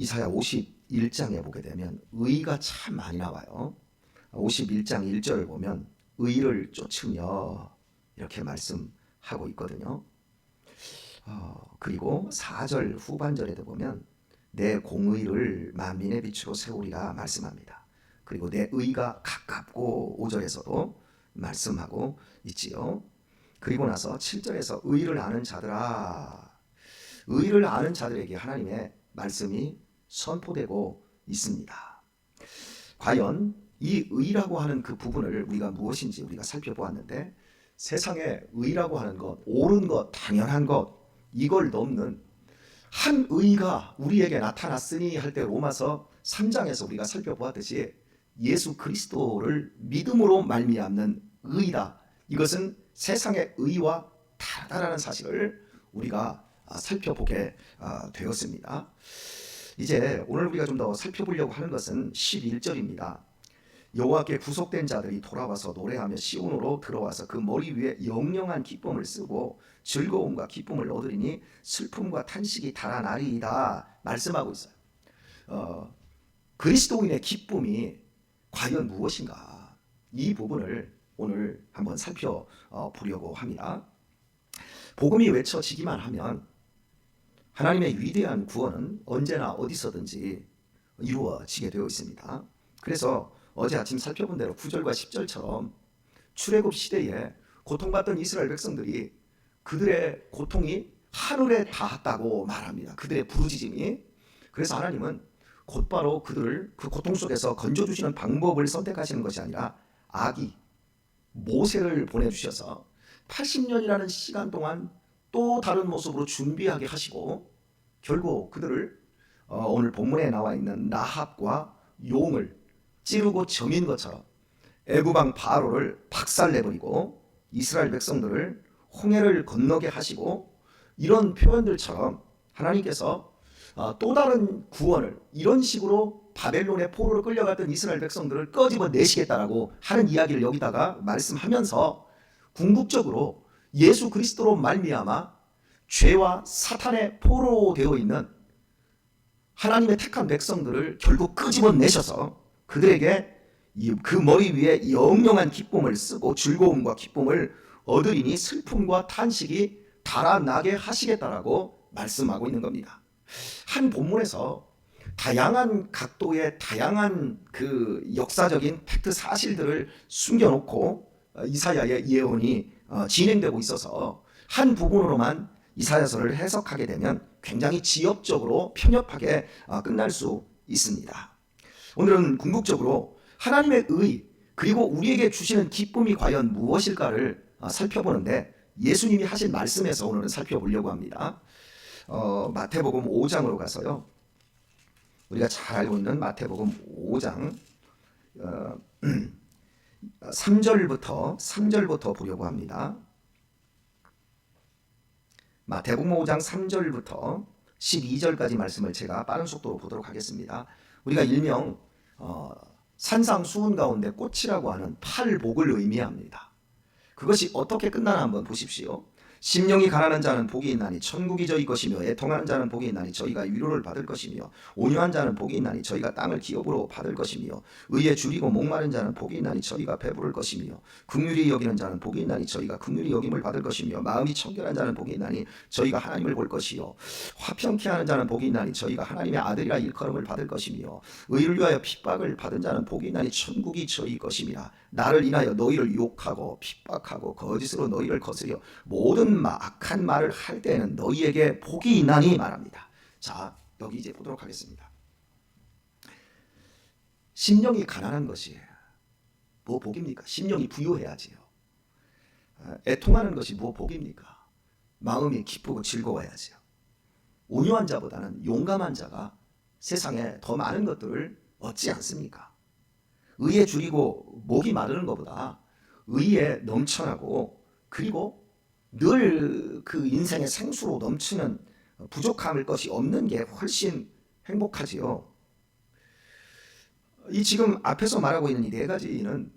이사야 51장에 보게 되면 의가 참 많이 나와요. 51장 1절을 보면 의를 쫓으며 이렇게 말씀하고 있거든요. 그리고 4절 후반절에도 보면 내 공의를 만민의 빛으로 세우리라 말씀합니다. 그리고 내 의가 가깝고 5절에서도 말씀하고 있지요. 그리고 나서 7절에서 의를 아는 자들아, 의를 아는 자들에게 하나님의 말씀이 선포되고 있습니다. 과연 이 의라고 하는 그 부분을 우리가 무엇인지 우리가 살펴보았는데, 세상에 의라고 하는 것, 옳은 것, 당연한 것, 이걸 넘는 한 의가 우리에게 나타났으니 할 때 로마서 3장에서 우리가 살펴보았듯이 예수 그리스도를 믿음으로 말미암는 의다. 이것은 세상의 의와 다르다라는 사실을 우리가 살펴보게 되었습니다. 이제 오늘 우리가 좀 더 살펴보려고 하는 것은 11절입니다. 여호와께 구속된 자들이 돌아와서 노래하며 시온으로 들어와서 그 머리 위에 영영한 기쁨을 쓰고 즐거움과 기쁨을 얻으리니 슬픔과 탄식이 달아나리이다 말씀하고 있어요. 그리스도인의 기쁨이 과연 무엇인가? 이 부분을 오늘 한번 살펴보려고 합니다. 복음이 외쳐지기만 하면 하나님의 위대한 구원은 언제나 어디서든지 이루어지게 되어 있습니다. 그래서 어제 아침 살펴본 대로 9절과 10절처럼 출애굽 시대에 고통받던 이스라엘 백성들이 그들의 고통이 하늘에 닿았다고 말합니다. 그들의 부르짖음이. 그래서 하나님은 곧바로 그들을 그 고통 속에서 건져주시는 방법을 선택하시는 것이 아니라 아기 모세를 보내주셔서 80년이라는 시간 동안 또 다른 모습으로 준비하게 하시고, 결국 그들을 오늘 본문에 나와 있는 라합과 용을 찌르고 점인 것처럼 애굽왕 바로를 박살내버리고 이스라엘 백성들을 홍해를 건너게 하시고, 이런 표현들처럼 하나님께서 또 다른 구원을 이런 식으로 바벨론의 포로로 끌려갔던 이스라엘 백성들을 끄집어 내시겠다라고 하는 이야기를 여기다가 말씀하면서 궁극적으로 예수 그리스도로 말미암아 죄와 사탄의 포로로 되어 있는 하나님의 택한 백성들을 결국 끄집어 내셔서 그들에게 그 머리 위에 영영한 기쁨을 쓰고 즐거움과 기쁨을 얻으리니 슬픔과 탄식이 달아나게 하시겠다라고 말씀하고 있는 겁니다. 한 본문에서 다양한 각도의 다양한 그 역사적인 팩트 사실들을 숨겨놓고 이사야의 예언이 진행되고 있어서 한 부분으로만 이사야서를 해석하게 되면 굉장히 지엽적으로 편협하게 끝날 수 있습니다. 오늘은 궁극적으로 하나님의 의 그리고 우리에게 주시는 기쁨이 과연 무엇일까를 살펴보는데, 예수님이 하신 말씀에서 오늘은 살펴보려고 합니다. 마태복음 5장으로 가서요, 우리가 잘 알고 있는 마태복음 5장 3절부터 보려고 합니다. 마태복음 5장 3절부터 12절까지 말씀을 제가 빠른 속도로 보도록 하겠습니다. 우리가 일명 산상수훈 가운데 꽃이라고 하는 팔복을 의미합니다. 그것이 어떻게 끝나나 한번 보십시오. 심령이 가난한 자는 복이 있나니 천국이 저희 것이며, 애통하는 자는 복이 있나니 저희가 위로를 받을 것이며, 온유한 자는 복이 있나니 저희가 땅을 기업으로 받을 것이며, 의에 줄이고 목마른 자는 복이 있나니 저희가 배부를 것이며, 긍휼히 여기는 자는 복이 있나니 저희가 긍휼히 여김을 받을 것이며, 마음이 청결한 자는 복이 있나니 저희가 하나님을 볼 것이요, 화평케 하는 자는 복이 있나니 저희가 하나님의 아들이라 일컬음을 받을 것이며, 의를 위하여 핍박을 받은 자는 복이 있나니 천국이 저희 것임이라. 나를 인하여 너희를 욕하고 핍박하고 거짓으로 너희를 거스려 모든 악한 말을 할 때에는 너희에게 복이 있나니 말합니다. 자, 여기 이제 보도록 하겠습니다. 심령이 가난한 것이 뭐 복입니까? 심령이 부유해야지요. 애통하는 것이 뭐 복입니까? 마음이 기쁘고 즐거워야지요. 온유한 자보다는 용감한 자가 세상에 더 많은 것들을 얻지 않습니까? 의에 줄이고 목이 마르는 것보다 의에 넘쳐나고, 그리고 늘 그 인생의 생수로 넘치는 부족함일 것이 없는 게 훨씬 행복하지요. 이 지금 앞에서 말하고 있는 이 네 가지는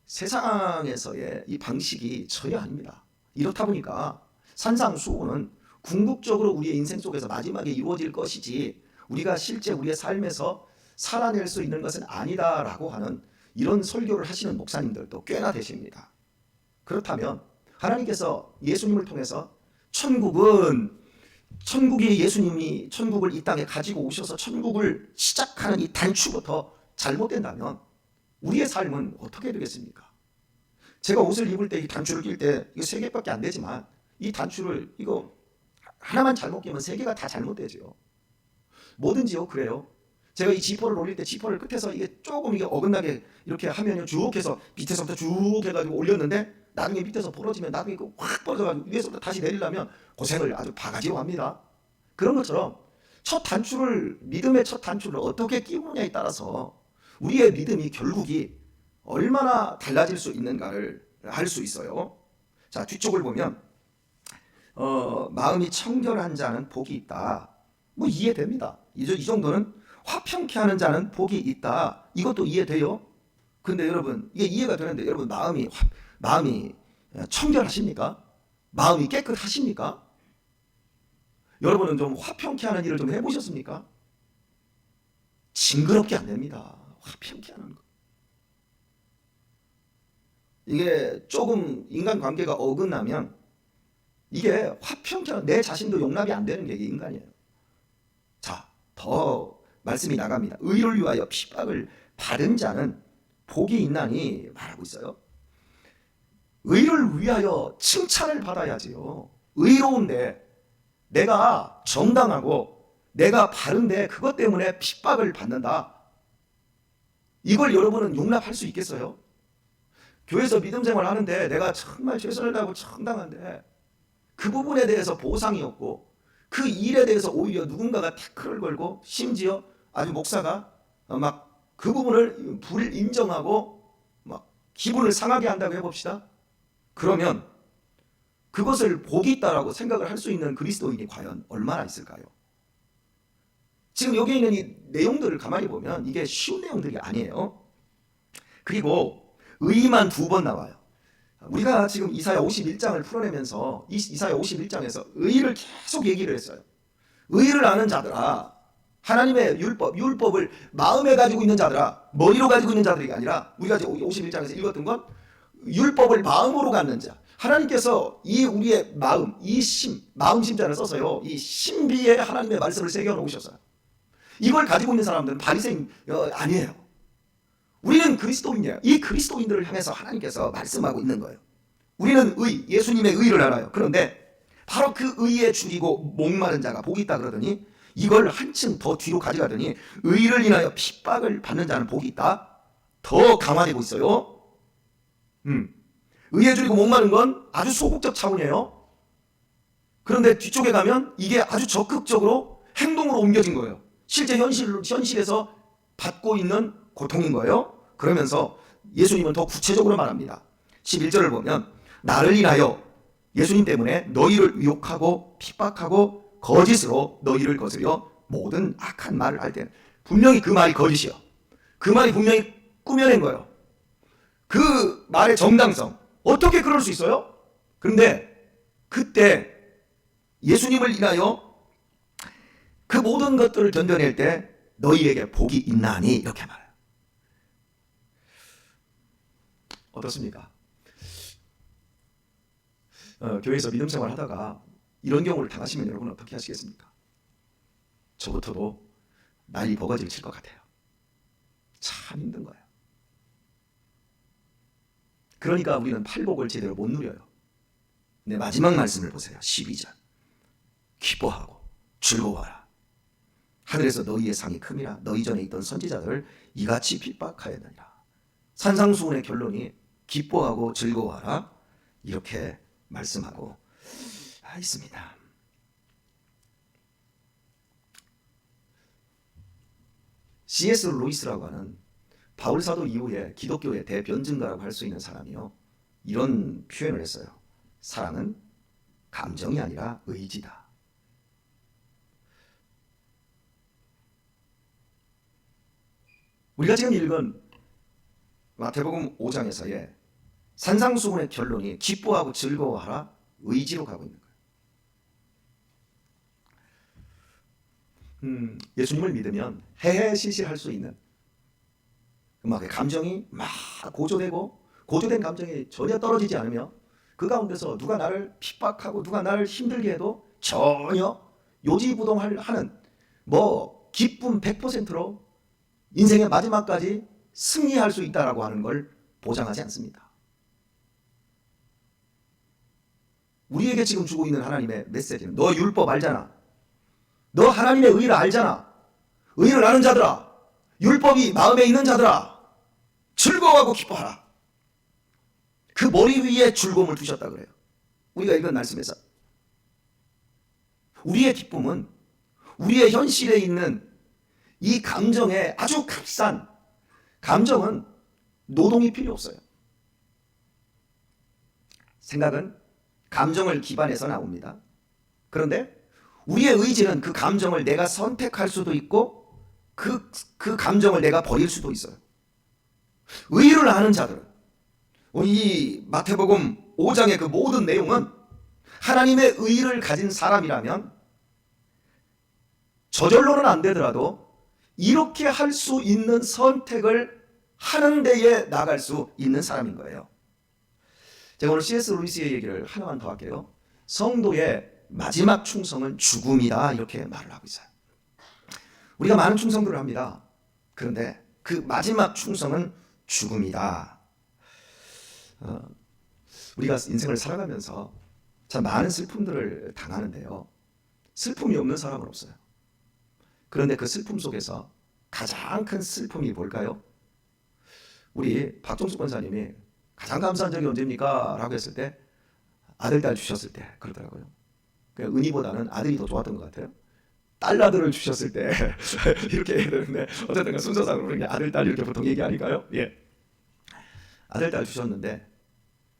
세상에서의 이 방식이 전혀 아닙니다. 이렇다 보니까 산상수훈은 궁극적으로 우리의 인생 속에서 마지막에 이루어질 것이지, 우리가 실제 우리의 삶에서 살아낼 수 있는 것은 아니다라고 하는 이런 설교를 하시는 목사님들도 꽤나 되십니다. 그렇다면 하나님께서 예수님을 통해서 천국이 예수님이 천국을 이 땅에 가지고 오셔서 천국을 시작하는 이 단추부터 잘못된다면 우리의 삶은 어떻게 되겠습니까? 제가 옷을 입을 때 이 단추를 낄 때 이거 3개밖에 안 되지만 이 단추를 이거 하나만 잘못 끼면 3개가 다 잘못되죠. 뭐든지요 그래요. 제가 이 지퍼를 올릴 때 지퍼를 끝에서 이게 조금 이게 어긋나게 이렇게 하면요 쭉 해서 밑에서부터 쭉 해가지고 올렸는데 나중에 밑에서 벌어지면 나중에 확 벌어져가지고 위에서부터 다시 내리려면 고생을 아주 바가지로 합니다. 그런 것처럼 믿음의 첫 단추를 어떻게 끼우느냐에 따라서 우리의 믿음이 결국이 얼마나 달라질 수 있는가를 알 수 있어요. 자, 뒤쪽을 보면 마음이 청결한 자는 복이 있다. 뭐 이해됩니다. 이 정도는 화평케 하는 자는 복이 있다. 이것도 이해돼요. 근데 여러분 이게 이해가 되는데 여러분 마음이 청결하십니까? 마음이 깨끗하십니까? 여러분은 좀 화평케 하는 일을 좀 해보셨습니까? 징그럽게 안 됩니다. 화평케 하는 거. 이게 조금 인간관계가 어긋나면 이게 화평케 하는 내 자신도 용납이 안 되는 게 인간이에요. 자, 더 말씀이 나갑니다. 의를 위하여 핍박을 받은 자는 복이 있나니 말하고 있어요. 의를 위하여 칭찬을 받아야지요. 의로운데 내가 정당하고 내가 바른데 그것 때문에 핍박을 받는다. 이걸 여러분은 용납할 수 있겠어요? 교회에서 믿음 생활 하는데 내가 정말 최선을 다하고 정당한데 그 부분에 대해서 보상이 없고 그 일에 대해서 오히려 누군가가 태클을 걸고 심지어 아주 목사가 막 그 부분을 불인정하고 막 기분을 상하게 한다고 해봅시다. 그러면 그것을 복이 있다라고 생각을 할 수 있는 그리스도인이 과연 얼마나 있을까요? 지금 여기 있는 이 내용들을 가만히 보면 이게 쉬운 내용들이 아니에요. 그리고 의만 2번 나와요. 우리가 지금 이사야 51장을 풀어내면서 이사야 51장에서 의를 계속 얘기를 했어요. 의를 아는 자들아, 하나님의 율법을 마음에 가지고 있는 자들아, 머리로 가지고 있는 자들이 아니라 우리가 51장에서 읽었던 건 율법을 마음으로 갖는 자. 하나님께서 이 우리의 마음, 마음심자를 써서요. 이 신비에 하나님의 말씀을 새겨 놓으셨어요. 이걸 가지고 있는 사람들은 바리새인 아니에요. 우리는 그리스도인이에요. 이 그리스도인들을 향해서 하나님께서 말씀하고 있는 거예요. 우리는 예수님의 의를 알아요. 그런데 바로 그 의에 줄이고 목마른 자가 복이 있다 그러더니 이걸 한층 더 뒤로 가져가더니 의를 인하여 핍박을 받는 자는 복이 있다. 더 강화되고 있어요. 의에 줄이고 목마른 건 아주 소극적 차원이에요. 그런데 뒤쪽에 가면 이게 아주 적극적으로 행동으로 옮겨진 거예요. 실제 현실에서 받고 있는 고통인 거예요. 그러면서 예수님은 더 구체적으로 말합니다. 11절을 보면 나를 인하여 예수님 때문에 너희를 유혹하고 핍박하고 거짓으로 너희를 거스려 모든 악한 말을 할 때는 분명히 그 말이 거짓이요. 그 말이 분명히 꾸며낸 거예요. 그 말의 정당성 어떻게 그럴 수 있어요? 그런데 그때 예수님을 인하여 그 모든 것들을 견뎌낼 때 너희에게 복이 있나니 이렇게 말해요. 어떻습니까? 교회에서 믿음 생활 하다가 이런 경우를 당하시면 여러분 어떻게 하시겠습니까? 저부터도 난리 버거지를 칠 것 같아요. 참 힘든 거예요. 그러니까 우리는 팔복을 제대로 못 누려요. 네, 마지막 말씀을 보세요. 12절. 기뻐하고 즐거워하라. 하늘에서 너희의 상이 큼이라. 너희 전에 있던 선지자들을 이같이 핍박하였느니라. 산상수훈의 결론이 기뻐하고 즐거워하라. 이렇게 말씀하고 있습니다. C.S. 루이스라고 하는 바울 사도 이후에 기독교의 대변증가라고 할 수 있는 사람이요. 이런 표현을 했어요. 사랑은 감정이 아니라 의지다. 우리가 지금 읽은 마태복음 5장에서의 산상수훈의 결론이 기뻐하고 즐거워하라 의지로 가고 있는 거예요. 예수님을 믿으면 해해실실할 수 있는 막 감정이 막 고조된 감정이 전혀 떨어지지 않으며 그 가운데서 누가 나를 핍박하고 누가 나를 힘들게 해도 전혀 요지부동하는 뭐 기쁨 100%로 인생의 마지막까지 승리할 수 있다라고 하는 걸 보장하지 않습니다. 우리에게 지금 주고 있는 하나님의 메시지는 너 율법 알잖아. 너 하나님의 의를 알잖아. 의를 아는 자들아, 율법이 마음에 있는 자들아, 즐거워하고 기뻐하라. 그 머리 위에 즐거움을 두셨다 그래요. 우리가 읽은 말씀에서 우리의 기쁨은 우리의 현실에 있는 이 감정에 아주 값싼 감정은 노동이 필요 없어요. 생각은 감정을 기반해서 나옵니다. 그런데 우리의 의지는 그 감정을 내가 선택할 수도 있고 그 감정을 내가 버릴 수도 있어요. 의를 아는 자들은 이 마태복음 5장의 그 모든 내용은 하나님의 의를 가진 사람이라면 저절로는 안 되더라도 이렇게 할 수 있는 선택을 하는 데에 나갈 수 있는 사람인 거예요. 제가 오늘 C.S. 루이스의 얘기를 하나만 더 할게요. 성도의 마지막 충성은 죽음이다 이렇게 말을 하고 있어요. 우리가 많은 충성들을 합니다. 그런데 그 마지막 충성은 죽음이다. 우리가 인생을 살아가면서 참 많은 슬픔들을 당하는데요. 슬픔이 없는 사람은 없어요. 그런데 그 슬픔 속에서 가장 큰 슬픔이 뭘까요? 우리 박종수 권사님이 가장 감사한 적이 언제입니까? 라고 했을 때 아들, 딸 주셨을 때 그러더라고요. 은희보다는 아들이 더 좋았던 것 같아요. 딸아들을 주셨을 때 이렇게 해야 되는데 어쨌든 순서상으로 그냥 아들, 딸 이렇게 보통 얘기 아닌가요? 예. 아들, 딸 주셨는데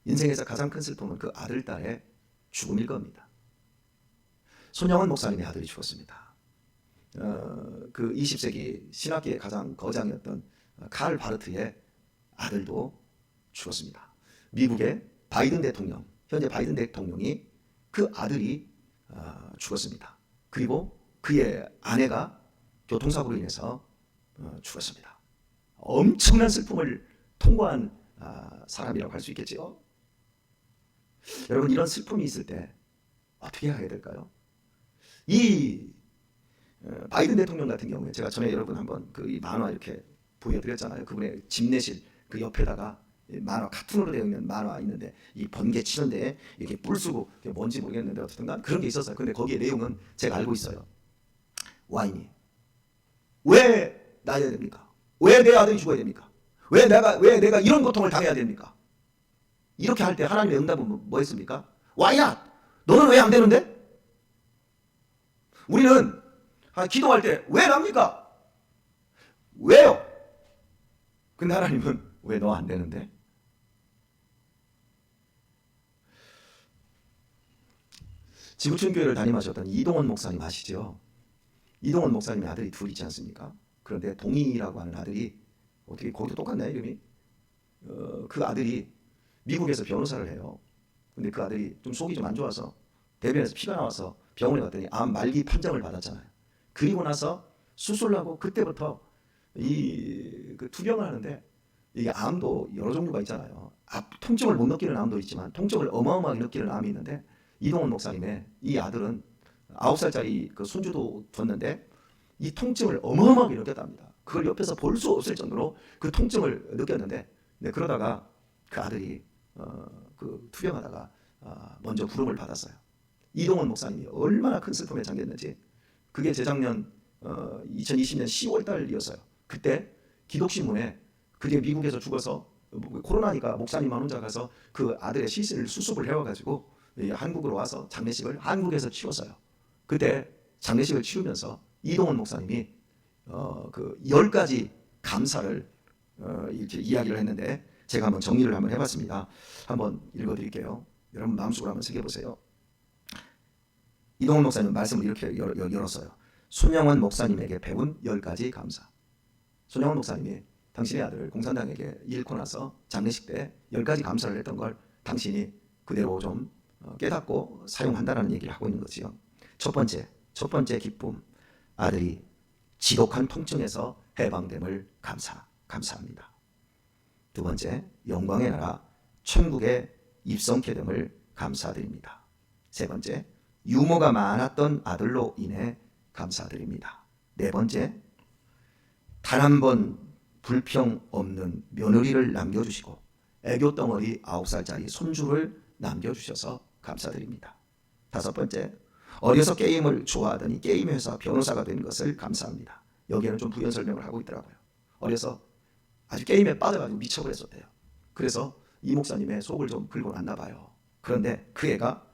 인생에서 가장 큰 슬픔은 그 아들, 딸의 죽음일 겁니다. 손영원 목사님의 아들이 죽었습니다. 그 20세기 신학계의 가장 거장이었던 칼 바르트의 아들도 죽었습니다. 미국의 바이든 대통령, 현재 바이든 대통령이 그 아들이 죽었습니다. 그리고 그의 아내가 교통사고로 인해서 죽었습니다. 엄청난 슬픔을 통과한 사람이라고 할 수 있겠지요. 여러분, 이런 슬픔이 있을 때 어떻게 해야 될까요? 이 바이든 대통령 같은 경우에 제가 전에 여러분 한번 그 만화 이렇게 보여드렸잖아요. 그분의 집내실 그 옆에다가 만화 카툰으로 되어 있는 만화 있는데 이 번개 치는데 이렇게 뿔 쓰고 뭔지 모르겠는데 어쨌든 그런 게 있었어요. 근데 거기에 내용은 제가 알고 있어요. 와인이 왜 나야 됩니까? 왜 내 아들이 죽어야 됩니까? 왜 내가 이런 고통을 당해야 됩니까? 이렇게 할 때 하나님의 응답은 뭐였습니까? 와인아, 너는 왜 안 되는데? 우리는 기도할 때 왜 납니까? 왜요? 근데 하나님은 왜 너 안 되는데? 지구촌교회를 담임하셨던 이동원 목사님 아시죠? 이동원 목사님의 아들이 둘 있지 않습니까? 그런데 동희라고 하는 아들이 어떻게 거기도 똑같나요 이름이? 그 아들이 미국에서 변호사를 해요. 근데 그 아들이 좀 속이 좀 안 좋아서 대변에서 피가 나와서 병원에 갔더니 암 말기 판정을 받았잖아요. 그리고 나서 수술을 하고 그때부터 그 투병을 하는데 이게 암도 여러 종류가 있잖아요. 통증을 못 느끼는 암도 있지만 통증을 어마어마하게 느끼는 암이 있는데 이동원 목사님의 이 아들은 9살짜리 그 손주도 뒀는데 이 통증을 어마어마하게 느꼈답니다. 그걸 옆에서 볼 수 없을 정도로 그 통증을 느꼈는데 그러다가 그 아들이 그 투병하다가 먼저 부름을 받았어요. 이동원 목사님이 얼마나 큰 슬픔에 잠겼는지 그게 재작년 2020년 10월 달이었어요. 그때 기독신문에 그게 미국에서 죽어서 코로나니까 목사님만 혼자 가서 그 아들의 시신을 수습을 해와가지고 한국으로 와서 장례식을 한국에서 치렀어요. 그때 장례식을 치르면서 이동원 목사님이 그 10가지 감사를 이렇게 이야기를 했는데 제가 한번 정리를 한번 해봤습니다. 한번 읽어드릴게요. 여러분 마음속으로 한번 새겨보세요. 이동원 목사님 말씀을 이렇게 열었어요. 손영원 목사님에게 배운 10가지 감사. 손영원 목사님이 당신의 아들을 공산당에게 잃고 나서 장례식 때 10가지 감사를 했던 걸 당신이 그대로 좀 깨닫고 사용한다라는 얘기를 하고 있는 거지요. 첫 번째 기쁨. 아들이 지독한 통증에서 해방됨을 감사합니다. 두 번째, 영광의 나라 천국에 입성케 됨을 감사드립니다. 세 번째, 유모가 많았던 아들로 인해 감사드립니다. 네 번째, 단 한 번 불평 없는 며느리를 남겨주시고 애교 덩어리 9살짜리 손주를 남겨주셔서 감사드립니다. 다섯 번째, 어려서 게임을 좋아하더니 게임 회사 변호사가 된 것을 감사합니다. 여기에는 좀 부연 설명을 하고 있더라고요. 어려서 아주 게임에 빠져가지고 미쳐버렸었대요. 그래서 이 목사님의 속을 좀 긁어놨나 봐요. 그런데 그 애가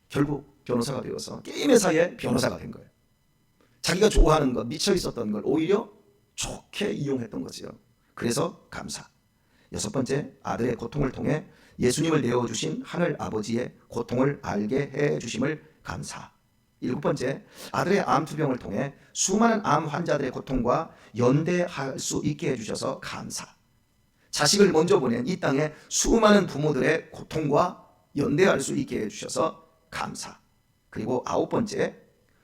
결국 변호사가 되어서 게임 회사의 변호사가 된 거예요. 자기가 좋아하는 것, 미쳐 있었던 걸 오히려 좋게 이용했던 거지요. 그래서 감사. 여섯 번째, 아들의 고통을 통해 예수님을 내어주신 하늘 아버지의 고통을 알게 해주심을 감사. 일곱 번째, 아들의 암투병을 통해 수많은 암 환자들의 고통과 연대할 수 있게 해주셔서 감사. 자식을 먼저 보낸 이 땅에 수많은 부모들의 고통과 연대할 수 있게 해주셔서 감사. 그리고 아홉 번째,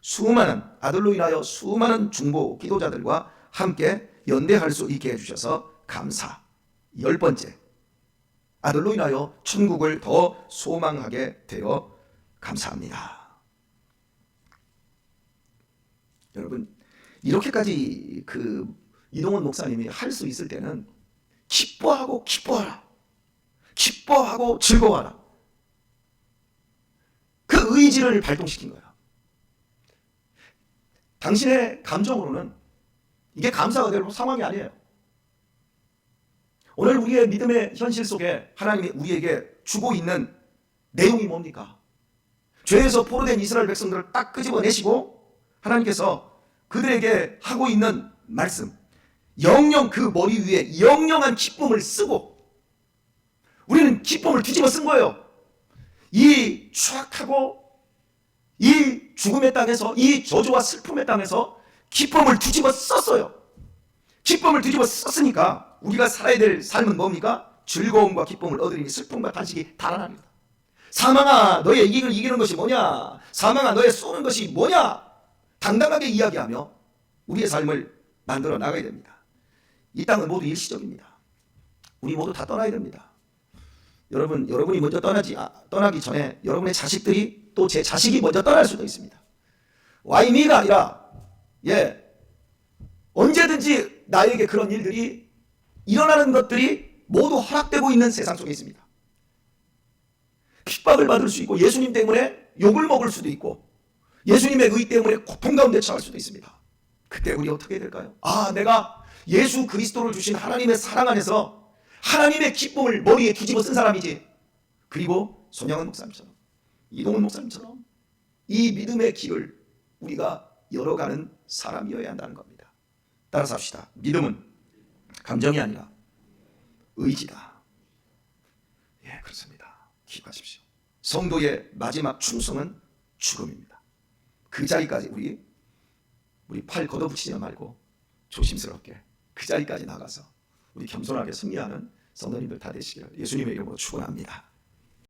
수많은 아들로 인하여 수많은 중보 기도자들과 함께 연대할 수 있게 해주셔서 감사. 열 번째, 아들로 인하여 천국을 더 소망하게 되어 감사합니다. 여러분, 이렇게까지 이동원 목사님이 할 수 있을 때는 기뻐하고 기뻐하라, 기뻐하고 즐거워하라, 그 의지를 발동시킨 거야. 당신의 감정으로는 이게 감사가 될 상황이 아니에요. 오늘 우리의 믿음의 현실 속에 하나님이 우리에게 주고 있는 내용이 뭡니까? 죄에서 포로된 이스라엘 백성들을 딱 끄집어내시고 하나님께서 그들에게 하고 있는 말씀, 영영 그 머리 위에 영영한 기쁨을 쓰고 우리는 기쁨을 뒤집어 쓴 거예요. 이 추악하고 이 죽음의 땅에서, 이 저주와 슬픔의 땅에서 기쁨을 뒤집어 썼어요. 기쁨을 뒤집어 썼으니까 우리가 살아야 될 삶은 뭡니까? 즐거움과 기쁨을 얻으리니 슬픔과 탄식이 달아납니다. 사망아, 너의 이기는 것이 뭐냐? 사망아, 너의 쏘는 것이 뭐냐? 당당하게 이야기하며 우리의 삶을 만들어 나가야 됩니다. 이 땅은 모두 일시적입니다. 우리 모두 다 떠나야 됩니다. 여러분이 먼저 떠나기 전에 여러분의 자식들이 또 제 자식이 먼저 떠날 수도 있습니다. 와이미가 아니라 언제든지 나에게 그런 일들이 일어나는 것들이 모두 허락되고 있는 세상 속에 있습니다. 핍박을 받을 수 있고 예수님 때문에 욕을 먹을 수도 있고 예수님의 의 때문에 고통 가운데 처할 수도 있습니다. 그때 우리 어떻게 해야 될까요? 내가 예수 그리스도를 주신 하나님의 사랑 안에서 하나님의 기쁨을 머리에 뒤집어 쓴 사람이지. 그리고 손양은 목사님처럼, 이동훈 목사님처럼 이 믿음의 길을 우리가 열어가는 사람이어야 한다는 겁니다. 따라서 합시다. 믿음은 감정이 아니라 의지다. 그렇습니다. 기억하십시오. 성도의 마지막 충성은 죽음입니다. 그 자리까지 우리 팔 걷어붙이지 말고 조심스럽게 그 자리까지 나가서 우리 겸손하게 승리하는 성도님들 다 되시기를 예수님의 이름으로 축원합니다.